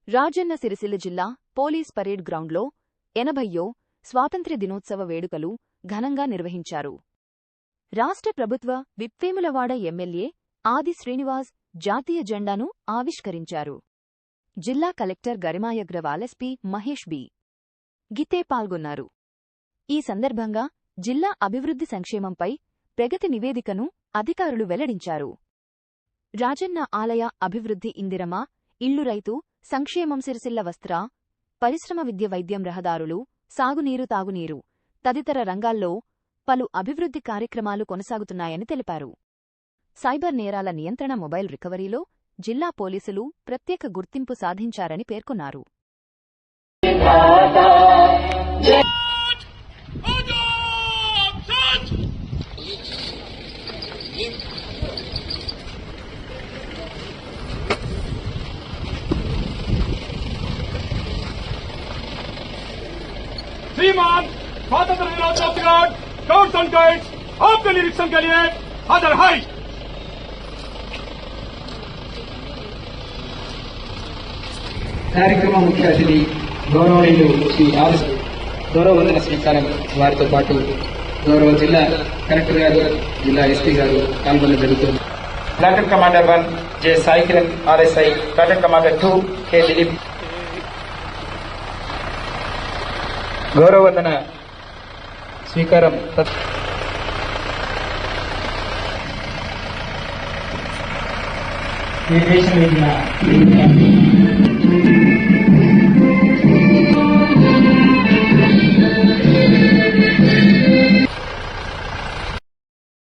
రాజన్న సిరిసిల్ల జిల్లా police parade గ్రౌండ్లో 80వ స్వాతంత్ర్య దినోత్సవ వేడుకలు ఘనంగా నిర్వహించారు. రాష్ట్ర ప్రభుత్వ విప్వేములవాడ ఎమ్మెల్యే ఆది శ్రీనివాస్ జాతీయ జెండాను ఆవిష్కరించారు. జిల్లా కలెక్టర్ గరిమాయగ్రవాల్ ఎస్పీ మహేష్ బి. గితే పాల్గొన్నారు. ఈ సందర్భంగా జిల్లా అభివృద్ధి సంక్షేమంపై ప్రగతి నివేదికను అధికారులు వెల్లడించారు. రాజన్న ఆలయ అభివృద్ధి, ఇందిరమ్మ ఇళ్లు, రైతు సంక్షేమం, సిరిసిల్ల వస్త్ర పరిశ్రమ, విద్య, వైద్యం, రహదారులు, సాగునీరు, తాగునీరు తదితర రంగాల్లో పలు అభివృద్ధి కార్యక్రమాలు కొనసాగుతున్నాయని తెలిపారు. సైబర్ నేరాల నియంత్రణ, మొబైల్ రికవరీలో జిల్లా పోలీసులు ప్రత్యేక గుర్తింపు సాధించారని పేర్కొన్నారు. श्रीमान स्वातंत्र दिनोत्सव परेड स्काउट्स एंड गाइड्स आपके निरीक्षण के लिए हाजिर है। కార్యక్రమ ముఖ్య అతిథి గౌరవనీయులు శ్రీ ఆర్ గౌరవ వందన స్వీకారం వారితో పాటు గౌరవ జిల్లా కలెక్టర్ గారు, జిల్లా ఎస్పీ గారు పాల్గొనడం జరుగుతుంది. Lieutenant Commander 1 J. Sai Kiran RSI, Lieutenant Commander 2 K. Dilip. గౌరవ వందన స్వీకారం నిర్దేశం